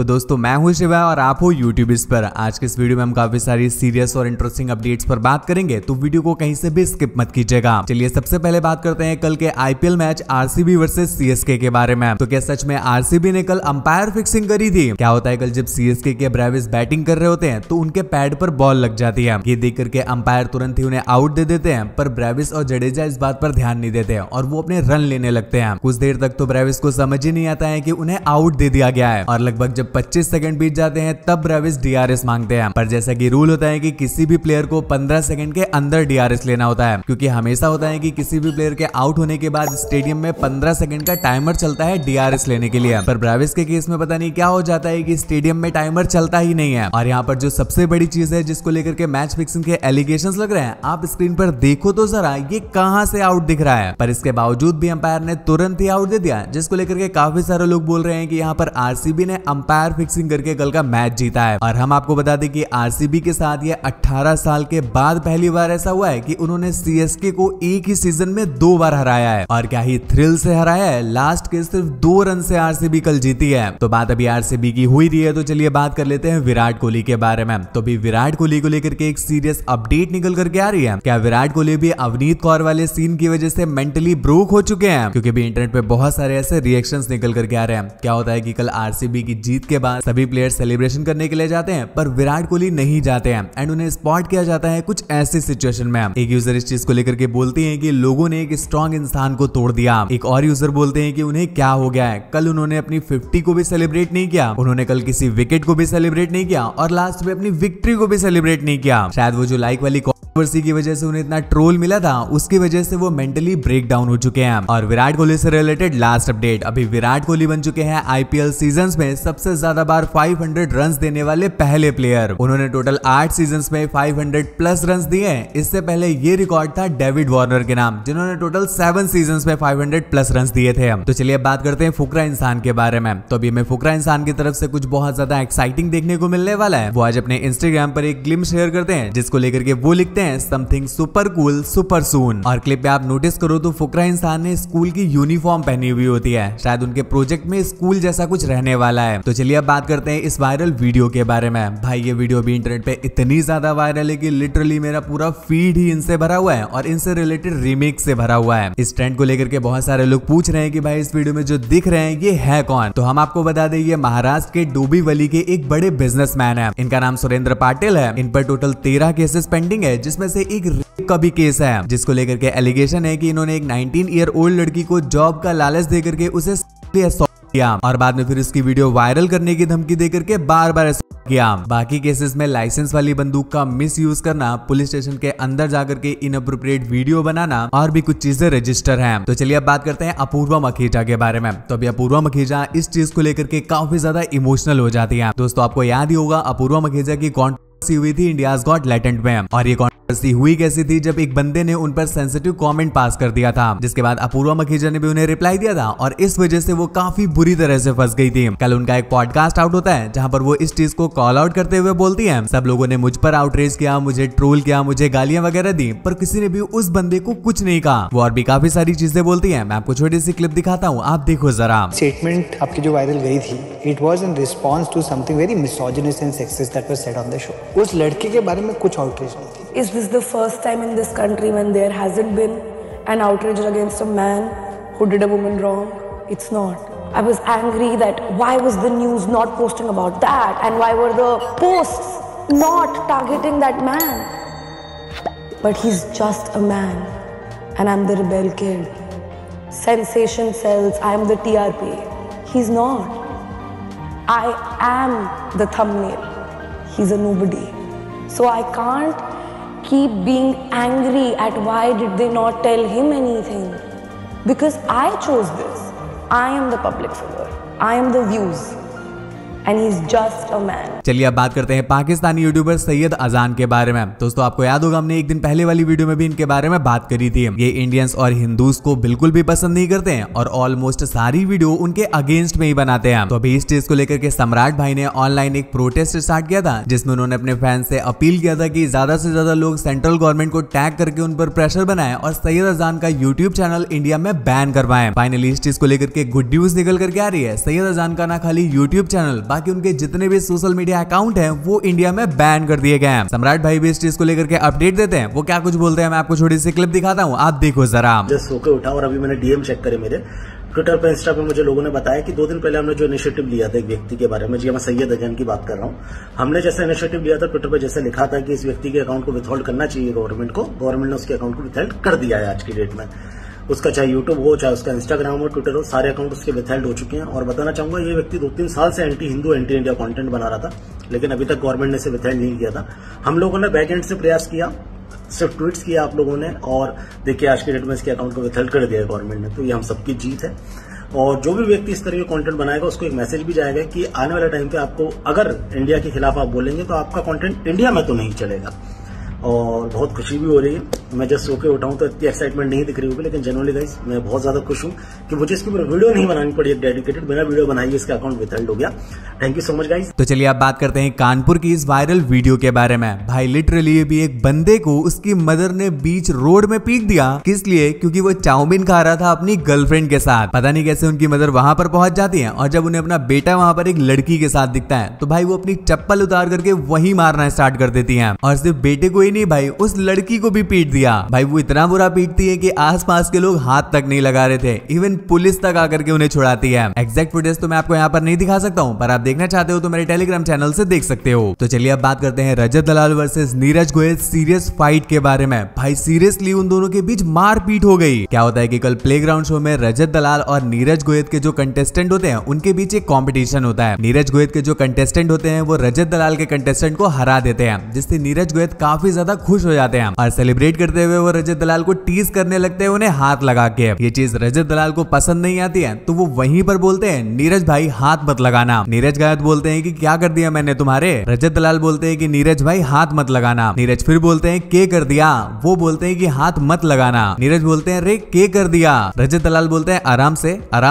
तो दोस्तों मैं हूं शिवा और आप हो यूट्यूब पर। आज के इस वीडियो में हम काफी सारी सीरियस और इंटरेस्टिंग अपडेट्स पर बात करेंगे, तो वीडियो को कहीं से भी स्किप मत कीजिएगा। चलिए सबसे पहले बात करते हैं कल के IPL match RCB versus CSK के बारे में। तो क्या सच में आरसीबी ने कल अंपायर फिक्सिंग करी थी? क्या होता है कल जब सीएसके के ब्रेविस बैटिंग कर रहे होते हैं तो उनके पैड पर बॉल लग जाती है। ये देख करके अंपायर तुरंत ही उन्हें आउट दे देते हैं, पर ब्रेविस और जडेजा इस बात पर ध्यान नहीं देते और वो अपने रन लेने लगते हैं। कुछ देर तक तो ब्रेविस को समझ ही नहीं आता है कि उन्हें आउट दे दिया गया है और लगभग जब 25 सेकंड बीत जाते हैं तब ब्रेविस डीआरएस मांगते हैं। पर जैसा कि रूल होता है कि किसी भी प्लेयर को 15 सेकंड के अंदर डीआरएस लेना होता है, क्योंकि हमेशा होता है कि किसी भी प्लेयर के आउट होने के बाद स्टेडियम में 15 सेकंड का टाइमर चलता है डीआरएस लेने के लिए। पर ब्रेविस के केस में पता नहीं क्या हो जाता है कि स्टेडियम में टाइमर चलता ही नहीं है। और यहाँ पर जो सबसे बड़ी चीज है जिसको लेकर के मैच फिक्सिंग के एलिगेशंस लग रहे हैं, आप स्क्रीन पर देखो तो जरा ये कहां से आउट दिख रहा है। पर इसके बावजूद भी अंपायर ने तुरंत ही आउट दे दिया, जिसको लेकर के काफी सारे लोग बोल रहे हैं कि यहाँ पर आरसीबी ने अंपायर फिक्सिंग करके कल का मैच जीता है। और हम आपको बता दें कि आरसीबी के साथ ये 18 साल के बाद पहली बार ऐसा हुआ है कि उन्होंने सीएसके को एक ही सीजन में 2 बार हराया है, और क्या ही थ्रिल से हराया है। लास्ट के सिर्फ 2 रन से आरसीबी कल जीती है। तो बात अभी आरसीबी की हुई रही है, तो चलिए बात कर लेते हैं विराट कोहली के बारे में। तो अभी विराट कोहली को लेकर के एक सीरियस अपडेट निकल करके आ रही है। क्या विराट कोहली भी अवनीत कौर वाले सीन की वजह से मेंटली ब्रोक हो चुके हैं? क्योंकि भी इंटरनेट पे बहुत सारे ऐसे रिएक्शंस निकल करके आ रहे हैं। क्या होता है कि कल आरसीबी की जीत के बाद सभी प्लेयर्स सेलिब्रेशन करने के लिए जाते हैं, पर विराट कोहली नहीं जाते हैं एंड उन्हें स्पॉट किया जाता है कुछ ऐसी सिचुएशन में। एक यूजर इस चीज को लेकर के बोलती है कि लोगों ने एक स्ट्रॉन्ग इंसान को तोड़ दिया। एक और यूजर बोलते हैं कि उन्हें क्या हो गया है, कल उन्होंने अपनी 50 को भी सेलिब्रेट नहीं किया, उन्होंने कल किसी विकेट को भी सेलिब्रेट नहीं किया और लास्ट में अपनी विक्ट्री को भी सेलिब्रेट नहीं किया। शायद वो जो लाइक वाली कंट्रोवर्सी की वजह से उन्हें इतना ट्रोल मिला था, उसकी वजह से वो मेंटली ब्रेक डाउन हो चुके हैं। और विराट कोहली से रिलेटेड लास्ट अपडेट, अभी विराट कोहली बन चुके हैं आईपीएल सीजन्स में सबसे ज्यादा बार 500 रन देने वाले पहले प्लेयर। उन्होंने टोटल 8 सीजन्स में 500 प्लस रन दिए हैं। इससे पहले ये रिकॉर्ड था डेविड वार्नर के नाम, जिन्होंने टोटल 7 सीजन्स में 500 प्लस रन दिए थे। तो चलिए अब बात करते हैं फुकरा इंसान के बारे में। तो अभी हमें फुकरा इंसान की तरफ से कुछ बहुत ज्यादा एक्साइटिंग देखने को मिलने वाला है। वो आज अपने इंस्टाग्राम पर एक ग्लिम्स शेयर करते हैं, जिसको लेकर के वो लिखते हैं something super cool super soon. और क्लिप पे आप नोटिस करो तो फुकरा इंसान ने स्कूल की यूनिफॉर्म पहनी हुई होती है। शायद उनके प्रोजेक्ट में स्कूल जैसा कुछ रहने वाला है। तो चलिए अब बात करते हैं इस वायरल वीडियो के बारे में। भाई ये वीडियो भी इंटरनेट पे इतनी ज्यादा वायरल है कि लिटरली मेरा पूरा फीड ही इनसे भरा हुआ है और इनसे रिलेटेड रीमेक से भरा हुआ है। इस ट्रेंड को लेकर के बहुत सारे लोग पूछ रहे हैं कि भाई इस वीडियो में जो दिख रहे हैं ये है कौन? तो हम आपको बता दें ये महाराष्ट्र के डोंबिवली के एक बड़े बिजनेसमैन है। इनका नाम सुरेंद्र पाटिल है। इन पर टोटल 13 केसेस पेंडिंग है, जिसमें से एक रेप का भी केस है, जिसको लेकर के एलिगेशन है कि इन्होंने एक 19 ईयर ओल्ड लड़की को जॉब का लालच देकर के उसे किया और बाद में फिर उसकी वीडियो वायरल करने की धमकी देकर के बार बार किया। बाकी केसेस में लाइसेंस वाली बंदूक का मिस यूज करना, पुलिस स्टेशन के अंदर जाकर के इनअप्रोप्रिएट वीडियो बनाना और भी कुछ चीजें रजिस्टर हैं। तो चलिए अब बात करते हैं अपूर्वा मखीजा के बारे में। तो अभी अपूर्वा मखीजा इस चीज को लेकर के काफी ज्यादा इमोशनल हो जाती है। दोस्तों आपको याद ही होगा अपूर्वा मखीजा की कॉन्ट्रोवर्सी हुई थी इंडियाज गॉट टैलेंट में। और ये हुई कैसी थी? जब एक बंदे ने उन पर सेंसिटिव कमेंट पास कर दिया था, जिसके बाद अपूर्वा मखीजा ने भी उन्हें रिप्लाई दिया था और इस वजह से वो काफी बुरी तरह से फंस गई थी। कल उनका एक पॉडकास्ट आउट होता है जहां पर वो इस चीज को कॉल आउट करते हुए बोलती हैं, सब लोगों ने मुझ पर आउटरीच किया, मुझे ट्रोल किया, मुझे गालियां वगैरह दी, पर किसी ने भी उस बंदे को कुछ नहीं कहा। वो और भी काफी सारी चीजें बोलती है। मैं आपको छोटी सी क्लिप दिखाता हूँ, आप देखो जरा। स्टेटमेंट आपकी जो वायरल गई थी, it was in response to something very misogynist and sexist that was said on the show. उस लड़के के बारे में कुछ आउटरीच नहीं थी। Is this the first time in this country when there hasn't been an outrage against a man who did a woman wrong? It's not. I was angry that why was the news not posting about that and why were the posts not targeting that man? But he's just a man and I'm the rebel kid. Sensation sells, I am the TRP. He's not. I am the thumbnail. He's a nobody. So I can't keep being angry at why did they not tell him anything, because I chose this. I am the public figure. I am the views. And he's just a man. चलिए अब बात करते हैं Pakistani YouTuber Syed अजान के बारे में। दोस्तों आपको याद होगा हमने एक दिन पहले वाली वीडियो में भी इनके बारे में बात करी थी। ये इंडियंस और हिंदूज को बिल्कुल भी पसंद नहीं करते हैं और ऑलमोस्ट सारी वीडियो उनके अगेंस्ट में ही बनाते हैं। तो अभी इस चीज को लेकर के सम्राट भाई ने ऑनलाइन एक प्रोटेस्ट स्टार्ट किया था, जिसमें उन्होंने अपने फैंस से अपील किया था कि ज्यादा से ज्यादा लोग सेंट्रल गवर्नमेंट को टैग करके उन पर प्रेशर बनाएं और सैयद अजान का यूट्यूब चैनल इंडिया में बैन करवाएं। फाइनली इस चीज को लेकर के गुड न्यूज निकल करके आ रही है। सैयद अजान का ना खाली यूट्यूब चैनल बाकी उनके जितने भी सोशल मीडिया अकाउंट हैं वो इंडिया में बैन कर दिए गए हैं। सम्राट भाई भी इस चीज को लेकर के अपडेट देते हैं, वो क्या कुछ बोलते हैं मैं आपको छोटी सी क्लिप दिखाता हूँ, आप देखो जरा। जस्ट होके उठा और अभी मैंने डीएम चेक करे मेरे ट्विटर पे, इंस्टा पे मुझे लोगों ने बताया कि 2 दिन पहले हमने जो इनिशिएटिव लिया था एक व्यक्ति के बारे में, जी मैं सैयद अजन की बात कर रहा हूँ, हमने जैसा इनिशिएटिव लिया था ट्विटर पे जैसे लिखा था कि इस व्यक्ति के अकाउंट को विथहोल्ड करना चाहिए गवर्नमेंट को, गवर्नमेंट ने उसके अकाउंट को विथहोल्ड कर दिया है आज की डेट में। उसका चाहे यूट्यूब हो, चाहे उसका इंस्टाग्राम हो, ट्विटर हो, सारे अकाउंट उसके विथहेल्ड हो चुके हैं। और बताना चाहूंगा ये व्यक्ति 2-3 साल से anti Hindu anti India content बना रहा था, लेकिन अभी तक गवर्नमेंट ने इसे विथहेल्ड नहीं किया था। हम लोगों ने बैक एंड से प्रयास किया, सिर्फ ट्वीट्स किया आप लोगों ने, और देखिए आज की डेट में इसके अकाउंट को विथहेल्ड कर दिया गवर्नमेंट ने। तो ये हम सबकी जीत है। और जो भी व्यक्ति इस तरह के कंटेंट बनाएगा उसको एक मैसेज भी जाएगा कि आने वाले टाइम पे आपको अगर इंडिया के खिलाफ आप बोलेंगे तो आपका कंटेंट इंडिया में तो नहीं चलेगा। और बहुत खुशी भी हो रही है, मैं जस्ट सो के उठाऊं तो इतनी एक्साइटमेंट नहीं दिख रही होगी, लेकिन जनरली गाइस मैं बहुत ज्यादा खुश हूं कि मुझे इसके ऊपर वीडियो नहीं बनानी पड़ी, एक डेडिकेटेड बिना वीडियो बनाई इसका अकाउंट विथहेल्ड हो गया। Thank you so much guys. तो चलिए अब बात करते हैं कानपुर की इस वायरल वीडियो के बारे में। भाई लिटरली ये भी एक बंदे को उसकी मदर ने बीच रोड में पीट दिया, किस लिए? क्योंकि वो चाउमीन खा रहा था अपनी गर्लफ्रेंड के साथ। पता नहीं कैसे उनकी मदर वहां पर पहुंच जाती है, और जब उन्हें अपना बेटा वहां पर एक लड़की के साथ दिखता है तो भाई वो अपनी चप्पल उतार करके वही मारना स्टार्ट कर देती है। और सिर्फ बेटे को ही नहीं भाई उस लड़की को भी पीट दिया। भाई वो इतना बुरा पीटती है कि आसपास के लोग हाथ तक नहीं लगा रहे थे, इवन पुलिस तक आकर के उन्हें छुड़ाती है। एग्जैक्ट फुटेज तो मैं आपको यहाँ पर नहीं दिखा सकता हूँ, पर आप देखना चाहते हो तो मेरे टेलीग्राम चैनल से देख सकते हो। तो चलिए अब बात करते हैं Rajat Dalal versus Neeraj Goyal serious fight के बारे में। भाई सीरियसली उन दोनों के बीच मारपीट हो गई। क्या होता है कि कल प्लेग्राउंड शो में रजत दलाल और नीरज गोयल के जो कंटेस्टेंट होते हैं उनके बीच एक कॉम्पिटिशन होता है। नीरज गोयल के जो कंटेस्टेंट होते हैं वो रजत दलाल के कंटेस्टेंट को हरा देते हैं, जिससे नीरज गोयल काफी ज्यादा खुश हो जाते हैं और सेलिब्रेट करते हुए वो रजत दलाल को टीज करने लगते हैं उन्हें हाथ लगा के। ये चीज रजत दलाल को पसंद नहीं आती है, तो वो वहीं पर बोलते हैं नीरज भाई हाथ मत लगाना। नीरज गायत बोलते हैं कि क्या कर दिया मैंने तुम्हारे? रजत दलाल बोलते हैं कि नीरज भाई हाथ मत लगाना। नीरज फिर बोलते हैं के कर दिया? वो बोलते हैं कि हाथ मत लगाना। नीरज बोलते हैं रे के कर दिया? रजत दलाल बोलते हैं आराम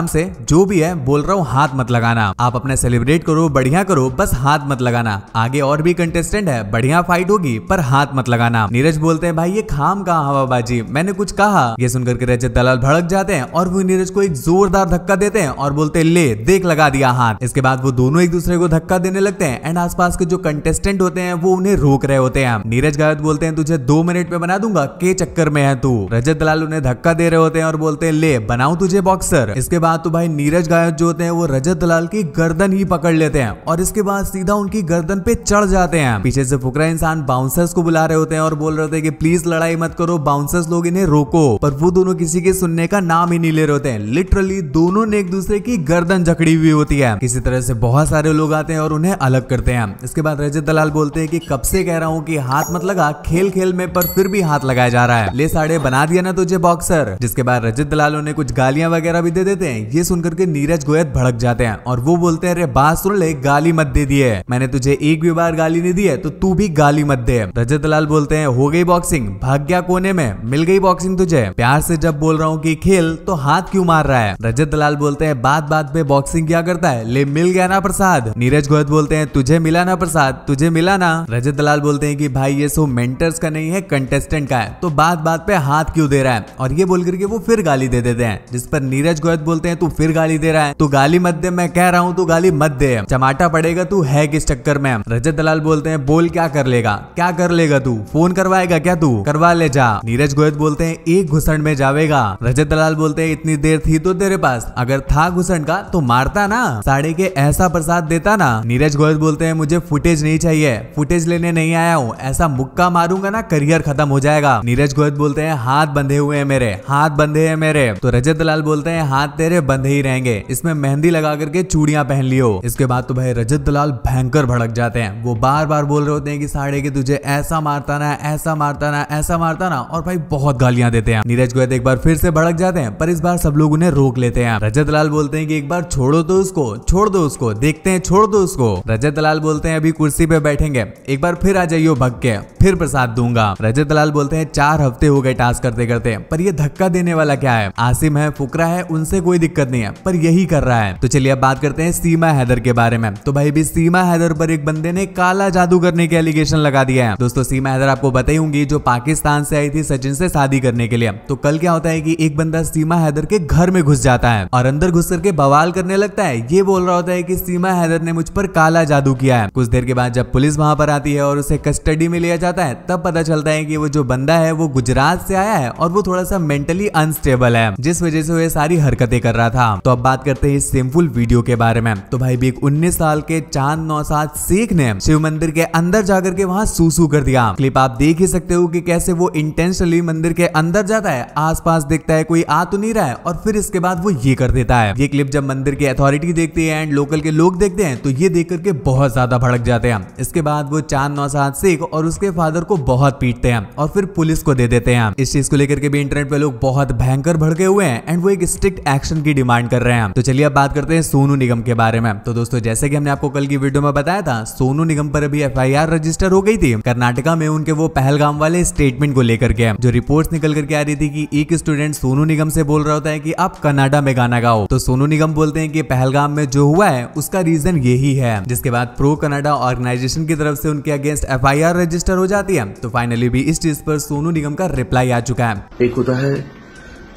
से जो भी है बोल रहा हूँ हाथ मत लगाना। आप अपने सेलिब्रेट करो, बढ़िया करो, बस हाथ मत लगाना। आगे और भी कंटेस्टेंट है, बढ़िया फाइट होगी, पर हाथ मत लगाना। नीरज बोलते हैं भाई ये खाम का हवाबाजी, मैंने कुछ कहा? ये सुनकर के रजत दलाल भड़क जाते हैं और वो नीरज को एक जोरदार धक्का देते हैं और बोलते हैं ले देख लगा दिया हाथ। इसके बाद वो दोनों एक दूसरे को धक्का देने लगते हैं एंड आसपास के जो कंटेस्टेंट होते हैं वो उन्हें रोक रहे होते हैं। नीरज गायत बोलते हैं तुझे 2 मिनट में बना दूंगा, के चक्कर में है तू? रजत दलाल उन्हें धक्का दे रहे होते हैं और बोलते हैं ले बनाऊं तुझे बॉक्सर। इसके बाद तो भाई नीरज गायत जो होते हैं वो रजत दलाल की गर्दन ही पकड़ लेते हैं और इसके बाद सीधा उनकी गर्दन पे चढ़ जाते हैं। पीछे से फुकरा इंसान बाउंसर्स को बुला रहे होते हैं और बोल रहे होते हैं कि प्लीज लड़ाई मत करो, बाउंसर्स लोग इन्हें रोको, पर वो दोनों किसी के सुनने का नाम ही नहीं ले रहे होते हैं। लिटरली दोनों ने एक दूसरे की गर्दन जकड़ी हुई होती है। किसी तरह से बहुत सारे लोग आते हैं और उन्हें अलग करते हैं। इसके बाद रजत दलाल बोलते हैं कि कब से कह रहा हूँ कि हाथ मत लगा, खेल खेल में, पर फिर भी हाथ लगाया जा रहा है, ले साढ़े बना दिया ना तुझे बॉक्सर। जिसके बाद रजत दलाल उन्हें कुछ गालियां वगैरह भी दे देते हैं। ये सुनकर के नीरज गोयल भड़क जाते हैं और वो बोलते हैं अरे बात सुन ले, गाली मत दे दिए, मैंने तुझे एक भी बार गाली नहीं दी है तो तू भी गाली मत दे। रजत दलाल बोलते हैं हो गई बॉक्सिंग, भाग गया कोने में, मिल गई बॉक्सिंग तुझे, प्यार से जब बोल रहा हूँ कि खेल तो हाथ क्यों मार रहा है? रजत दलाल बोलते हैं बात बात पे बॉक्सिंग क्या करता है, ले मिल गया ना प्रसाद। नीरज गोयल बोलते हैं तुझे मिला ना प्रसाद, तुझे मिला ना। रजत दलाल बोलते हैं कि भाई ये सो मेंटर्स का नहीं है, कंटेस्टेंट का है, तो बात बात पे हाथ क्यों दे रहा है? और ये बोल करके वो फिर गाली दे देते हैं, जिस पर नीरज गोयल बोलते हैं तू फिर गाली दे रहा है, तू गाली मत दे, मैं कह रहा हूँ तू गाली मत दे, चमाटा पड़ेगा तू है किस चक्कर में? रजत दलाल बोलते हैं बोल क्या कर लेगा, क्या कर लेगा तू, फोन करवाएगा क्या तू, करवा ले जा। नीरज गोयल बोलते हैं एक घुसड़ में जावेगा। रजत दलाल बोलते हैं इतनी देर थी तो तेरे पास, अगर था घुसड़ का तो मारता ना, साढ़े के ऐसा प्रसाद देता ना। नीरज गोयल बोलते हैं मुझे फुटेज नहीं चाहिए, फुटेज लेने नहीं आया हूँ, ऐसा मुक्का मारूंगा ना करियर खत्म हो जाएगा। नीरज गोयल बोलते हैं हाथ बंधे हुए हैं मेरे, हाथ बंधे हैं मेरे। तो रजत दलाल बोलते हैं हाथ तेरे बंधे ही रहेंगे, इसमें मेहंदी लगा करके चूड़ियां पहन लियो। इसके बाद तो भाई रजत दलाल भयंकर भड़क जाते हैं, वो बार बार बोल रहे होते हैं कि साढ़े के तुझे ऐसा मारता ना, ऐसा मारता ना, ऐसा मारता ना, और भाई बहुत गालियां देते हैं। नीरज गोयल एक बार फिर से भड़क जाते हैं, पर इस बार सब लोग उन्हें रोक लेते हैं। रजत दलाल बोलते हैं कि एक बार छोड़ो तो उसको, छोड़ दो उसको, देखते हैं, छोड़ दो उसको। रजत दलाल बोलते हैं अभी कुर्सी पे बैठेंगे, एक बार फिर आ जाइयो भग के, फिर प्रसाद दूंगा। रजत दलाल बोलते हैं 4 हफ्ते हो गए टास्क करते करते, पर ये धक्का देने वाला क्या है? आसिम है, फुकरा है, उनसे कोई दिक्कत नहीं है, पर यही कर रहा है। तो चलिए अब बात करते हैं सीमा हैदर के बारे में। तो भाई भी सीमा हैदर पर एक बंदे ने काला जादू करने के एलिगेशन लगा दिया है। दोस्तों सीमा हैदर आपको बताई होंगी जो पाकिस्तान राजस्थान से आई थी सचिन से शादी करने के लिए। तो कल क्या होता है कि एक बंदा सीमा हैदर के घर में घुस जाता है और अंदर घुस करके बवाल करने लगता है। ये बोल रहा होता है कि सीमा हैदर ने मुझ पर काला जादू किया है। कुछ देर के बाद जब पुलिस वहां पर आती है और उसे कस्टडी में लिया जाता है, तब पता चलता है कि वो जो बंदा है वो गुजरात से आया है और वो थोड़ा सा मेंटली अनस्टेबल है, जिस वजह से वो ये सारी हरकतें कर रहा था। तो अब बात करते हैं इस सिंपल वीडियो के बारे में। तो भाई भी एक 19 साल के चांद नौसाद शेख ने शिव मंदिर के अंदर जाकर के वहां सूसू कर दिया। क्लिप आप देख ही सकते हो कि कैसे वो इंटेंशनली मंदिर के अंदर जाता है, आसपास देखता है कोई आ तो नहीं रहा है और फिर इसके बाद वो ये कर देता है। ये क्लिप जब मंदिर की अथॉरिटी देखती है एंड लोकल के लोग देखते हैं तो ये देख करके बहुत ज्यादा भड़क जाते हैं। इसके बाद वो चांद नौसाद शेख और उसके फादर को बहुत पीटते हैं और फिर पुलिस को दे देते हैं। इस चीज को लेकर के भी इंटरनेट पे लोग बहुत भयंकर भड़के हुए हैं एंड वो एक स्ट्रिक्ट एक्शन की डिमांड कर रहे हैं। तो चलिए अब बात करते हैं सोनू निगम के बारे में। तो दोस्तों जैसे कि हमने आपको कल की वीडियो में बताया था, सोनू निगम पर अभी FIR रजिस्टर हो गई थी कर्नाटका में उनके वो पहलगाम वाले स्टेटमेंट को लेकर के। जो रिपोर्ट्स निकल करके आ रही थी कि एक स्टूडेंट सोनू निगम से बोल रहा होता है कि आप कनाडा में गाना गाओ, तो सोनू निगम बोलते हैं कि पहलगाम में जो हुआ है उसका रीजन यही है। जिसके बाद प्रो कनाडा ऑर्गेनाइजेशन की तरफ से उनके अगेंस्ट FIR रजिस्टर हो जाती है। तो फाइनली भी इस चीज पर सोनू निगम का रिप्लाई आ चुका है। एक होता है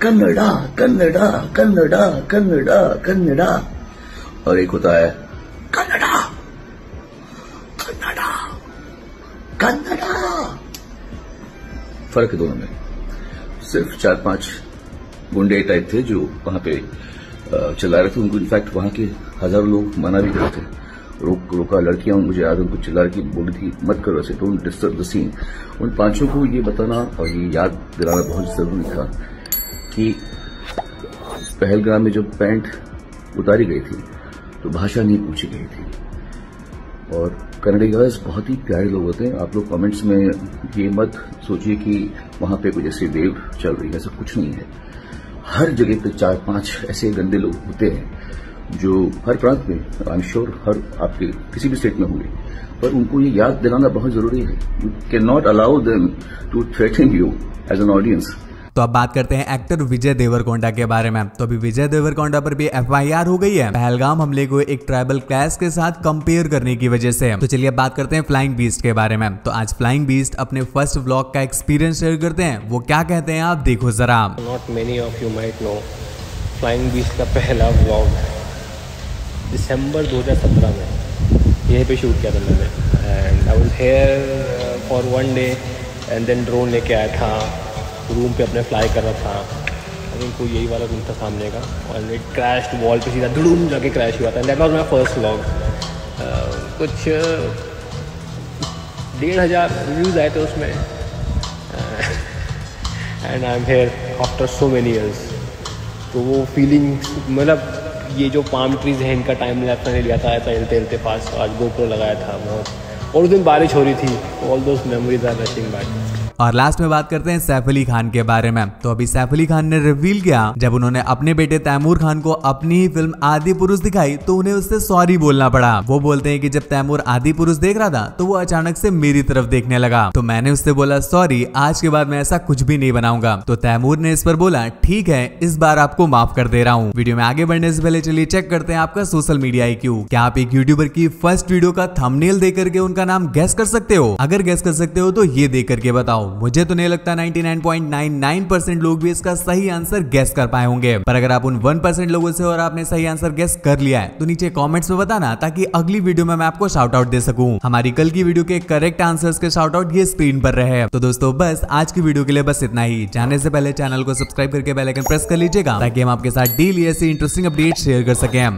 कन्नडा कन्नडा कन्नडा कन्नडा कन्नडा और एक होता है कन्नडा कन्नडा कन्नडा। फर्क है दोनों में। सिर्फ 4-5 गुंडे टाइप थे जो वहां पे चिल्ला रहे थे। उनको इनफैक्ट वहां के हजारों लोग मना भी करते थे, रोका। लड़कियां मुझे याद उनको चिल्ला के बोली थी मत करो ऐसे, डोंट डिस्टर्ब द सीन। उन पांचों को ये बताना और ये याद दिलाना बहुत जरूरी था कि पहलगाम में जब पैंट उतारी गई थी तो भाषा नहीं पूछी गई थी। और कन्नडिगास बहुत ही प्यारे लोग होते हैं। आप लोग कमेंट्स में ये मत सोचिए कि वहां पे कोई ऐसी वेव चल रही है, ऐसा कुछ नहीं है। हर जगह पे 4-5 ऐसे गंदे लोग होते हैं जो हर प्रांत में, आई एम श्योर हर आपके किसी भी स्टेट में होंगे, पर उनको ये याद दिलाना बहुत जरूरी है। You can not allow them to threaten you as an audience. तो अब बात करते हैं एक्टर विजय देवरकोंडा के बारे में। तो अभी विजय देवरकोंडा पर भी FIR हो गई है पहलगाम हमले को एक ट्राइबल क्लैश के साथ कंपेयर करने की वजह से। तो चलिए अब बात करते हैं फ्लाइंग बीस्ट के बारे में। तो आज फ्लाइंग बीस्ट अपने फर्स्ट व्लॉग का एक्सपीरियंस शेयर करते हैं। वो क्या कहते हैं आप देखो जरा। Not many of you might know, flying beast का पहला व्लॉग दिसंबर 2017 में यहीं पे शूट किया था मैंने। And I was here for 1 day and then drone लेके आया था, रूम पे अपने फ्लाई कर रहा था। आई थिंक कोई यही वाला रूम था सामने का और इट क्रैश्ड वॉल पे सीधा धड़ूम जाके क्रैश हुआ था। That was my first vlog. कुछ 1,500 व्यूज़ आए थे उसमें and I am here after so many years. तो वो फीलिंग, मतलब ये जो पाम ट्रीज हैं इनका टाइम लैप्स मैंने लिया था ऐसा हिलते पास, आज GoPro लगाया था बहुत। और उस दिन बारिश हो रही थी। All those memories are rushing back. और लास्ट में बात करते हैं सैफ अली खान के बारे में। तो अभी सैफ अली खान ने रिवील किया जब उन्होंने अपने बेटे तैमूर खान को अपनी ही फिल्म आदि पुरुष दिखाई तो उन्हें उससे सॉरी बोलना पड़ा। वो बोलते हैं कि जब तैमूर आदि पुरुष देख रहा था तो वो अचानक से मेरी तरफ देखने लगा, तो मैंने उससे बोला सॉरी, आज के बाद मैं ऐसा कुछ भी नहीं बनाऊंगा। तो तैमूर ने इस पर बोला ठीक है, इस बार आपको माफ कर दे रहा हूँ। वीडियो में आगे बढ़ने से पहले चलिए चेक करते हैं आपका सोशल मीडिया IQ। क्या आप एक यूट्यूबर की फर्स्ट वीडियो का थंबनेल देख करके उनका नाम गेस कर सकते हो? अगर गेस कर सकते हो तो ये देख करके बताओ। मुझे तो नहीं लगता 99.99% लोग भी इसका सही आंसर गेस कर पाए होंगे, पर अगर आप उन 1% लोगों से और आपने सही आंसर गेस कर लिया है तो नीचे कमेंट्स में बताना, ताकि अगली वीडियो में मैं आपको शाउट आउट दे सकूं। हमारी कल की वीडियो के करेक्ट आंसर्स के शाउट आउट ये स्क्रीन पर रहे। तो दोस्तों बस आज की वीडियो के लिए बस इतना ही। जाने से पहले चैनल को सब्सक्राइब करके बेल आइकन प्रेस कर लीजिएगा ताकि हम आपके साथ डेली ऐसी इंटरेस्टिंग अपडेट शेयर कर सकें।